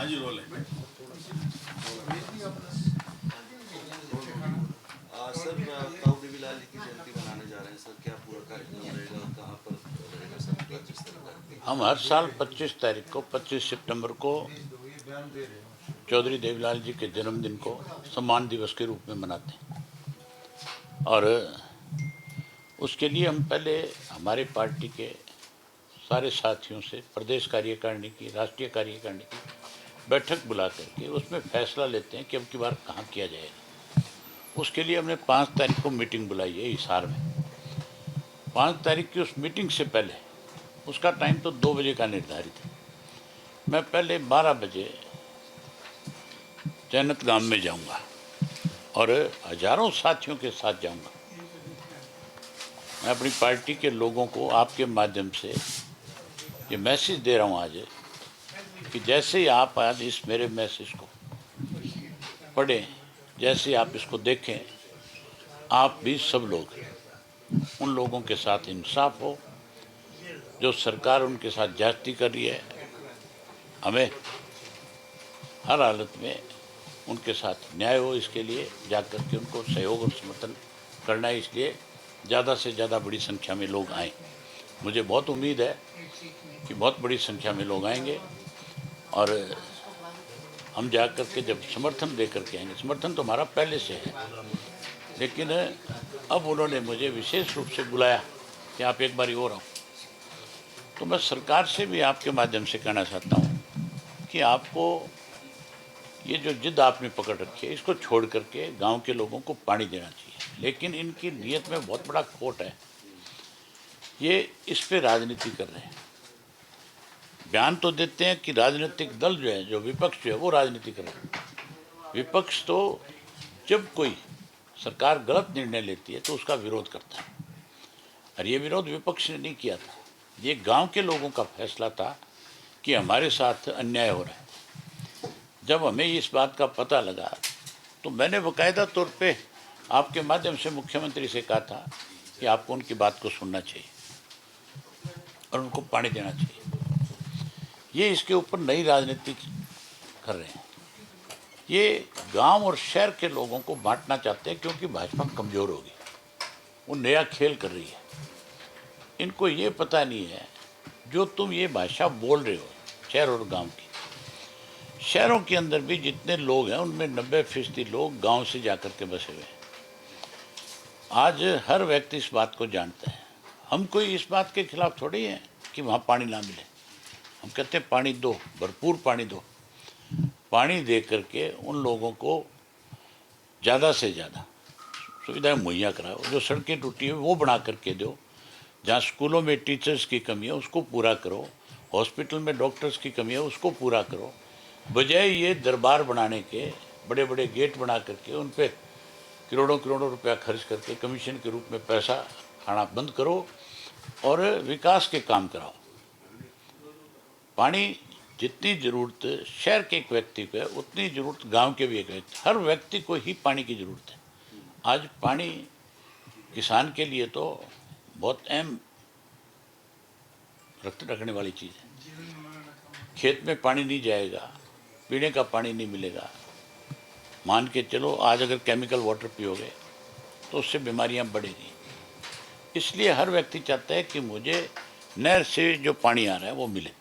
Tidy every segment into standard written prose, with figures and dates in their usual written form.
जी role है। Sir ताऊ देवीलाल जी की जयंती मनाने जा रहे हैं सर, क्या पूरा कार्यक्रम रहेगा और कहाँ पर रहेगा सर? जिस तरह का हम हर साल 25 तारीख को 25 सितंबर को चौधरी देवीलाल जी के जन्मदिन को सम्मान दिवस के रूप में मनाते हैं और उसके लिए हम पहले हमारे पार्टी के सारे साथियों से प्रदेश कार्यकारिणी की, राष्ट्रीय कार्यकारिणी की बैठक बुला करके उसमें फैसला लेते हैं कि अब की बार कहाँ किया जाएगा। उसके लिए हमने 5 तारीख को मीटिंग बुलाई है हिसार में। 5 तारीख की उस मीटिंग से पहले उसका टाइम तो 2 बजे का निर्धारित है। मैं पहले 12 बजे जैनत गांव में जाऊंगा और हजारों साथियों के साथ जाऊंगा। मैं अपनी पार्टी के लोगों को आपके माध्यम से ये मैसेज दे रहा हूं आज कि जैसे ही आप आज इस मेरे मैसेज को पढ़ें, जैसे आप इसको देखें, आप भी सब लोग उन लोगों के साथ इंसाफ हो जो सरकार उनके साथ ज्यादती कर रही है। हमें हर हालत में उनके साथ न्याय हो, इसके लिए जाकर के उनको सहयोग और समर्थन करना है। इसलिए ज़्यादा से ज़्यादा बड़ी संख्या में लोग आएँ। मुझे बहुत उम्मीद है कि बहुत बड़ी संख्या में लोग आएंगे और हम जाकर के जब समर्थन दे करके आएंगे, समर्थन तो हमारा पहले से है, लेकिन अब उन्होंने मुझे विशेष रूप से बुलाया कि आप एक बार और आओ। तो मैं सरकार से भी आपके माध्यम से कहना चाहता हूँ कि आपको ये जो जिद आपने पकड़ रखी है इसको छोड़ करके गांव के लोगों को पानी देना चाहिए। लेकिन इनकी नीयत में बहुत बड़ा खोट है, ये इस पे राजनीति कर रहे हैं। बयान तो देते हैं कि राजनीतिक दल जो है, जो विपक्ष जो है वो राजनीति कर रहे हैं। विपक्ष तो जब कोई सरकार गलत निर्णय लेती है तो उसका विरोध करता है, और ये विरोध विपक्ष ने नहीं किया था। ये गांव के लोगों का फैसला था कि हमारे साथ अन्याय हो रहा है। जब हमें इस बात का पता लगा तो मैंने बाकायदा तौर पे आपके माध्यम से मुख्यमंत्री से कहा था कि आपको उनकी बात को सुनना चाहिए और उनको पानी देना चाहिए। ये इसके ऊपर नई राजनीति कर रहे हैं। ये गांव और शहर के लोगों को बांटना चाहते हैं क्योंकि भाजपा कमज़ोर होगी, वो नया खेल कर रही है। इनको ये पता नहीं है जो तुम ये भाषा बोल रहे हो शहर और गांव की। शहरों के अंदर भी जितने लोग हैं उनमें 90% लोग गांव से जाकर के बसे हुए हैं। आज हर व्यक्ति इस बात को जानता है। हम कोई इस बात के खिलाफ थोड़ी हैं कि वहाँ पानी ना मिले। हम कहते हैं पानी दो, भरपूर पानी दो। पानी दे करके उन लोगों को ज़्यादा से ज़्यादा सुविधाएं मुहैया कराओ। जो सड़कें टूटी हैं वो बना करके दो। जहाँ स्कूलों में टीचर्स की कमी है उसको पूरा करो। हॉस्पिटल में डॉक्टर्स की कमी है उसको पूरा करो। बजाय ये दरबार बनाने के, बड़े बड़े गेट बना करके उन पर करोड़ों करोड़ों रुपया खर्च करके कमीशन के रूप में पैसा खाना बंद करो और विकास के काम कराओ। पानी जितनी ज़रूरत शहर के एक व्यक्ति को है उतनी ज़रूरत गांव के भी एक व्यक्ति, हर व्यक्ति को ही पानी की ज़रूरत है। आज पानी किसान के लिए तो बहुत अहम रखने वाली चीज़ है। खेत में पानी नहीं जाएगा, पीने का पानी नहीं मिलेगा। मान के चलो आज अगर केमिकल वाटर पियोगे तो उससे बीमारियां बढ़ेगी। इसलिए हर व्यक्ति चाहता है कि मुझे नहर से जो पानी आ रहा है वो मिले,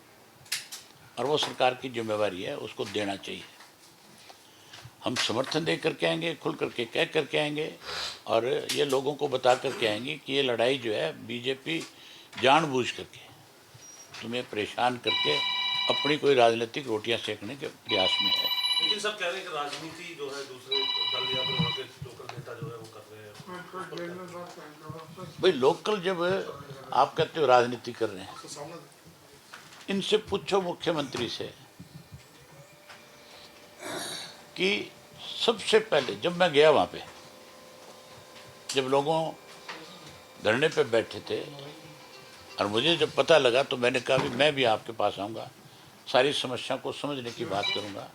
और वो सरकार की जिम्मेवारी है, उसको देना चाहिए। हम समर्थन दे करके आएंगे, खुल करके कह करके आएंगे और ये लोगों को बता करके आएंगे कि ये लड़ाई जो है बीजेपी जानबूझ करके तुम्हें परेशान करके अपनी कोई राजनीतिक रोटियां सेकने के प्रयास में है। लेकिन सब कह रहे हैं कि राजनीति जो है दूसरे दल या फिर वहाँ के लोकल नेता जो है वो कर रहे हैं। भाई लोकल जब आप कहते हो राजनीति कर रहे हैं, इनसे पूछो मुख्यमंत्री से कि सबसे पहले जब मैं गया वहाँ पे, जब लोगों धरने पे बैठे थे और मुझे जब पता लगा तो मैंने कहा भी मैं भी आपके पास आऊँगा, सारी समस्या को समझने की बात करूँगा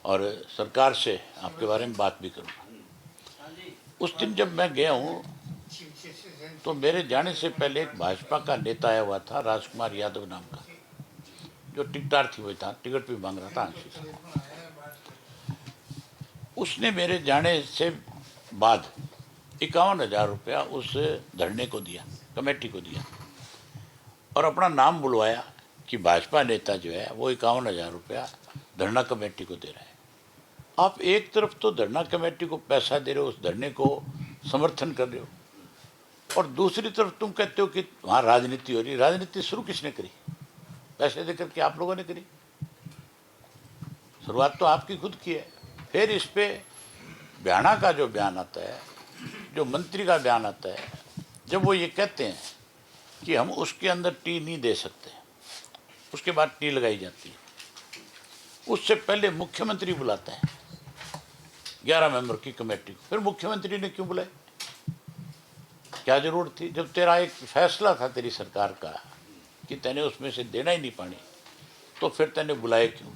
और सरकार से आपके बारे में बात भी करूँगा। उस दिन जब मैं गया हूँ तो मेरे जाने से पहले एक भाजपा का नेता आया हुआ था, राजकुमार यादव नाम का। जो टिकटार थी वही था, टिकट भी मांग रहा था आंशी से। उसने मेरे जाने से बाद 51,000 रुपया उस धरने को दिया, कमेटी को दिया, और अपना नाम बुलवाया कि भाजपा नेता जो है वो 51,000 रुपया धरना कमेटी को दे रहा है। आप एक तरफ तो धरना कमेटी को पैसा दे रहे हो, उस धरने को समर्थन कर रहे हो, और दूसरी तरफ तुम कहते हो कि वहाँ राजनीति हो रही। राजनीति शुरू किसने करी? पैसे देकर के आप लोगों ने करी। शुरुआत तो आपकी खुद की है। फिर इस पे बयाना का जो बयान आता है, जो मंत्री का बयान आता है, जब वो ये कहते हैं कि हम उसके अंदर टी नहीं दे सकते, उसके बाद टी लगाई जाती है। उससे पहले मुख्यमंत्री बुलाता है 11 मेंबर की कमेटी को। फिर मुख्यमंत्री ने क्यों बुलाए? क्या जरूरत थी? जब तेरा एक फैसला था तेरी सरकार का कि तैने उसमें से देना ही नहीं पानी, तो फिर तैने बुलाए क्यों?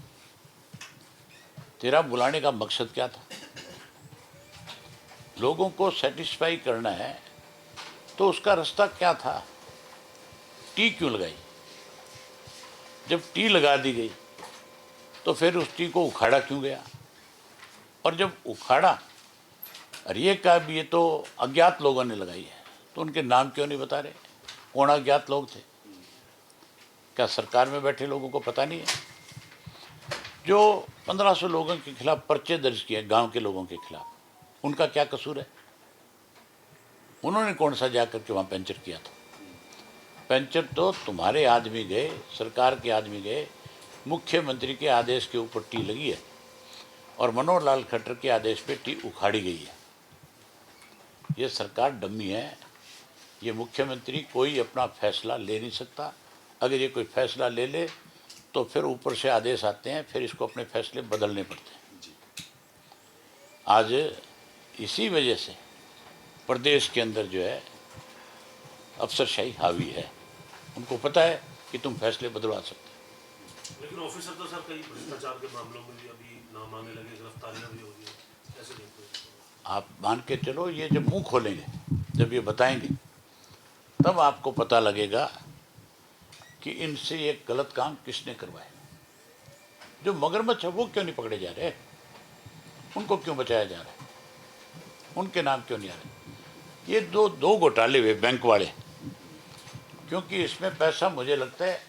तेरा बुलाने का मकसद क्या था? लोगों को सेटिस्फाई करना है तो उसका रास्ता क्या था? टी क्यों लगाई? जब टी लगा दी गई तो फिर उस टी को उखाड़ा क्यों गया? और जब उखाड़ा, और ये कहा भी ये तो अज्ञात लोगों ने लगाई है, तो उनके नाम क्यों नहीं बता रहे? कौन अज्ञात लोग थे? क्या सरकार में बैठे लोगों को पता नहीं है? जो 1500 लोगों के खिलाफ पर्चे दर्ज किए गांव के लोगों के खिलाफ, उनका क्या कसूर है? उन्होंने कौन सा जाकर के वहाँ पंचर किया था? पंचर तो तुम्हारे आदमी गए, सरकार के आदमी गए, मुख्यमंत्री के आदेश के ऊपर टी लगी है और मनोहर लाल खट्टर के आदेश पे टी उखाड़ी गई है। ये सरकार डम्मी है। ये मुख्यमंत्री कोई अपना फैसला ले नहीं सकता। अगर ये कोई फैसला ले ले तो फिर ऊपर से आदेश आते हैं, फिर इसको अपने फैसले बदलने पड़ते हैं। आज इसी वजह से प्रदेश के अंदर जो है अफसरशाही हावी है। उनको पता है कि तुम फैसले बदलवा सकते हो। लेकिन ऑफिसर तो सर कई भ्रष्टाचार के मामलों में भी अभी नाम आने लगे, गिरफ्तारियां भी हो रही है, कैसे देखते हो? आप मान के चलो, ये जब मुंह खोलेंगे, जब ये बताएंगे, तब आपको पता लगेगा कि इनसे ये गलत काम किसने करवाया। जो मगरमच्छ है वो क्यों नहीं पकड़े जा रहे? उनको क्यों बचाया जा रहा है? उनके नाम क्यों नहीं आ रहे? ये दो घोटाले हुए बैंक वाले, क्योंकि इसमें पैसा मुझे लगता है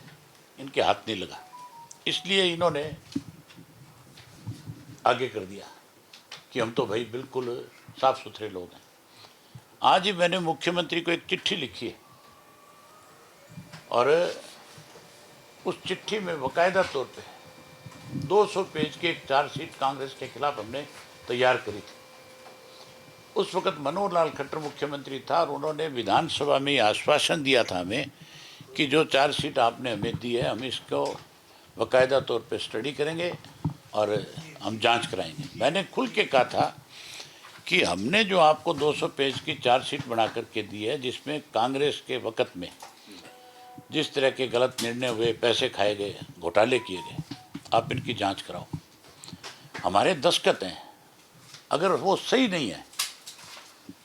इनके हाथ नहीं लगा, इसलिए इन्होंने आगे कर दिया कि हम तो भाई बिल्कुल साफ सुथरे लोग हैं। आज ही मैंने मुख्यमंत्री को एक चिट्ठी लिखी है और उस चिट्ठी में बाकायदा तौर पे 200 पेज की एक चार्जशीट कांग्रेस के खिलाफ हमने तैयार करी थी। उस वक्त मनोहर लाल खट्टर मुख्यमंत्री था और उन्होंने विधानसभा में आश्वासन दिया था हमें कि जो चार्जशीट आपने हमें दी है, हम इसको बाकायदा तौर पे स्टडी करेंगे और हम जांच कराएंगे। मैंने खुल के कहा था कि हमने जो आपको 200 पेज की चार्जशीट बना करके दी है, जिसमें कांग्रेस के वक़्त में जिस तरह के गलत निर्णय हुए, पैसे खाए गए, घोटाले किए गए, आप इनकी जांच कराओ। हमारे दस्तखत हैं। अगर वो सही नहीं है,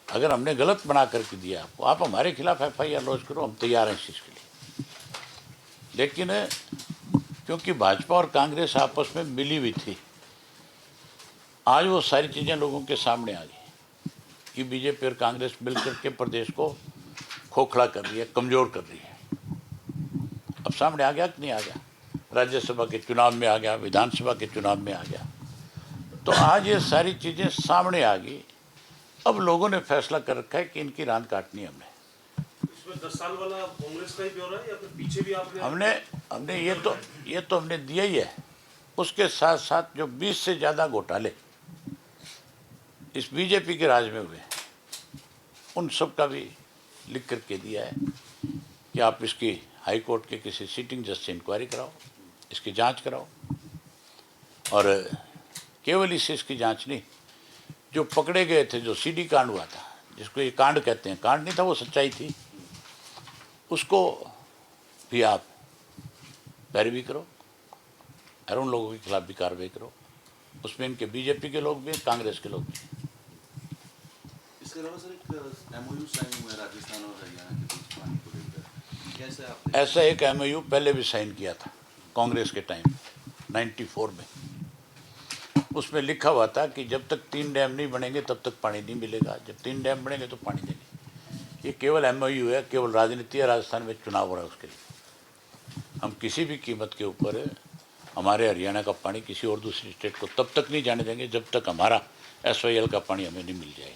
अगर हमने गलत बना करके दिया आपको, आप हमारे खिलाफ FIR लॉन्च करो, हम तैयार हैं इस चीज़ के लिए। लेकिन क्योंकि भाजपा और कांग्रेस आपस में मिली हुई थी, आज वो सारी चीज़ें लोगों के सामने आ गई कि बीजेपी और कांग्रेस मिलकर के प्रदेश को खोखला कर रही है, कमज़ोर कर रही है। अब सामने आ गया कि नहीं आ गया? राज्यसभा के चुनाव में आ गया, विधानसभा के चुनाव में आ गया। तो आज ये सारी चीज़ें सामने आ गई। अब लोगों ने फैसला कर रखा है कि इनकी रान काटनी है हमने। इसमें 10 साल वाला कांग्रेस का ही ब्यौरा है या फिर पीछे भी आपने हमने ये तो हमने दिया ही है। उसके साथ साथ जो 20 से ज़्यादा घोटाले इस बीजेपी के राज में हुए, उन सब का भी लिख करके दिया है कि आप इसकी हाई कोर्ट के किसी सिटिंग जज से इंक्वायरी कराओ, इसकी जांच कराओ। और केवल इसकी जांच नहीं, जो पकड़े गए थे, जो CD कांड हुआ था, जिसको ये कांड कहते हैं, कांड नहीं था वो सच्चाई थी, उसको भी आप पैरवी करो और उन लोगों के खिलाफ भी कार्रवाई करो। उसमें इनके बीजेपी के लोग भी हैं, कांग्रेस के लोग भी हैं। इसके अलावा सर एक MOU साइन हुआ है राजस्थान और हरियाणा के बीच पानी को लेकर, कैसे आप? ऐसा एक MOU पहले भी साइन किया था कांग्रेस के टाइम 94 में। उसमें लिखा हुआ था कि जब तक 3 डैम नहीं बनेंगे तब तक पानी नहीं मिलेगा, जब 3 डैम बनेंगे तो पानी देंगे। ये केवल MOU है, केवल राजनीति है। राजस्थान में चुनाव हो रहा है, उसके लिए हम किसी भी कीमत के ऊपर हमारे हरियाणा का पानी किसी और दूसरी स्टेट को तब तक नहीं जाने देंगे जब तक हमारा SYL का पानी हमें नहीं मिल जाए।